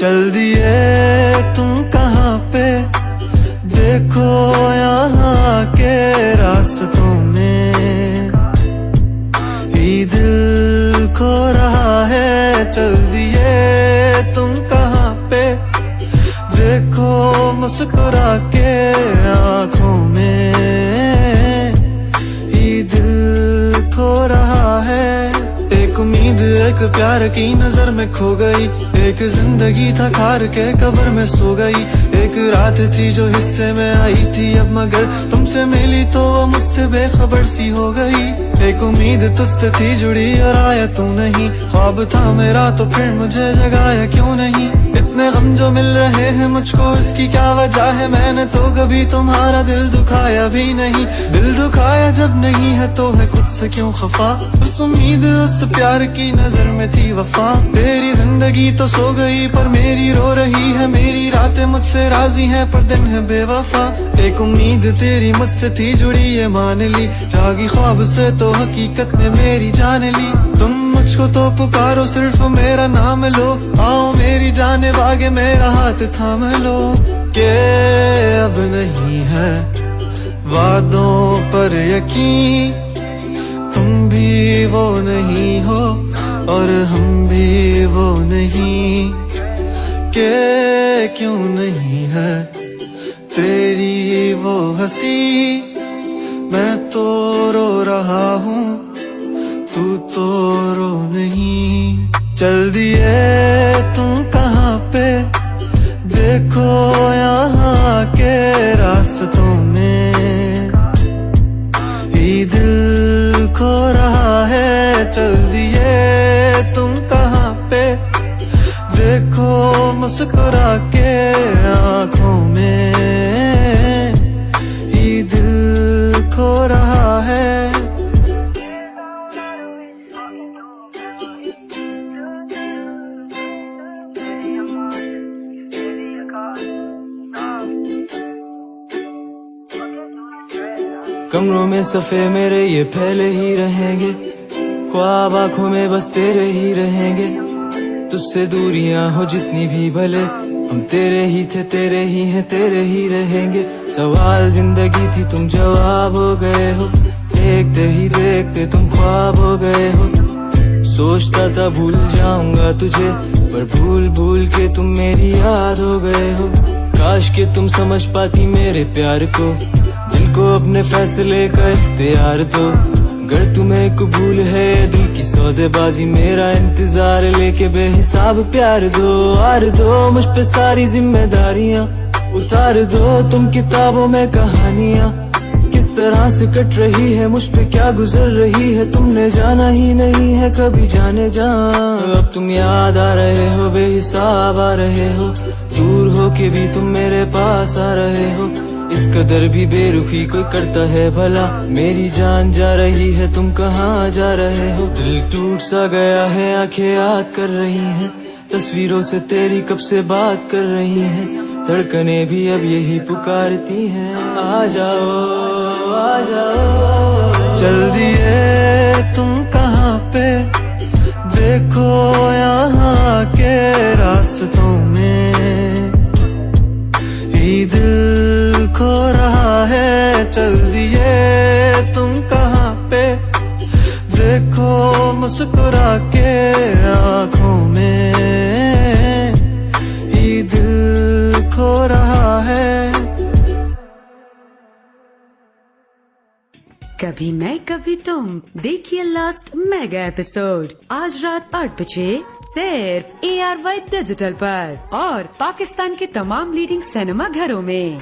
चल दिए तुम कहाँ पे, देखो यहाँ के रास्तों में ही दिल खो रहा है। चल दिए तुम कहाँ पे, देखो मुस्कुरा के आँखों में ही दिल खो रहा है। एक उम्मीद एक प्यार की नजर में खो गई, एक जिंदगी था खार के कब्र में सो गई। एक रात थी जो हिस्से में आई थी अब मगर तुमसे मिली तो वो मुझसे बेखबर सी हो गई। एक उम्मीद तुझसे थी जुड़ी और आया तू नहीं, ख्वाब था मेरा तो फिर मुझे जगाया क्यों नहीं। इतने गम जो मिल रहे हैं मुझको इसकी क्या वजह है, मैंने तो कभी तुम्हारा दिल दुखाया भी नहीं। दिल दुखाया जब नहीं है तो है खुद से क्यों खफा, उस उम्मीद उस प्यार की नजर में थी वफा। तेरी जिंदगी तो सो गई पर मेरी रो रही है, मेरी रातें मुझसे राजी हैं पर दिन है बेवफा। एक उम्मीद तेरी मुझसे थी जुड़ी ये मान ली, जागी ख्वाब से तो हकीकत ने मेरी जान ली। तुम मुझको तो पुकारो सिर्फ मेरा नाम लो, आओ मेरी जाने बागे मेरा हाथ थाम लो। के अब नहीं है वादों पर यकीन, तुम भी वो नहीं हो और हम भी वो नहीं। के क्यों नहीं है तेरी वो हंसी, मैं तो रो रहा हूँ तू तो रो नहीं। चल दिए तुम कहाँ पे, देखो यहाँ के रास्तों में ही दिल खो रहा है। चल दिए तुम कहाँ पे, देखो मुस्कुरा के आँखों में ही दिल खो रहा है। कमरों में सफ़े मेरे ये फैले ही रहेंगे, ख्वाब आँखों में बस तेरे ही रहेंगे। तुझसे दूरियां हो जितनी भी भले हम तेरे ही थे, तेरे ही हैं, तेरे ही रहेंगे। सवाल जिंदगी थी तुम जवाब हो गए हो, देखते ही देखते तुम ख्वाब हो गए हो। सोचता था भूल जाऊंगा तुझे पर भूल भूल के तुम मेरी याद हो गए हो। काश के तुम समझ पाती मेरे प्यार को, दिल को अपने फैसले का इख्तियार दो। अगर तुम्हें कबूल है दिल की सौदेबाजी, मेरा इंतजार लेके बेहिसाब प्यार दो। आर दो मुझ पे सारी जिम्मेदारियां, उतार दो तुम किताबों में कहानियां। किस तरह से कट रही है मुझ पे क्या गुजर रही है, तुमने जाना ही नहीं है कभी जाने जा। अब तुम याद आ रहे हो बेहिसाब आ रहे हो, दूर हो के भी तुम मेरे पास आ रहे हो। इस कदर भी बेरुखी कोई करता है भला, मेरी जान जा रही है तुम कहाँ जा रहे हो। दिल टूट सा गया है आंखें याद कर रही हैं, तस्वीरों से तेरी कब से बात कर रही हैं। धड़कने भी अब यही पुकारती हैं, आ जाओ आ जाओ। चल दिए तुम कहाँ पे, देखो यहाँ के रास्तों में ही दिल खो रहा है। चल दिए तुम कहाँ पे, देखो मुस्कुरा के आँखों में ही दिल खो रहा है। कभी मैं कभी तुम देखिए लास्ट मेगा एपिसोड आज रात 8 बजे सिर्फ ARY डिजिटल पर और पाकिस्तान के तमाम लीडिंग सिनेमा घरों में।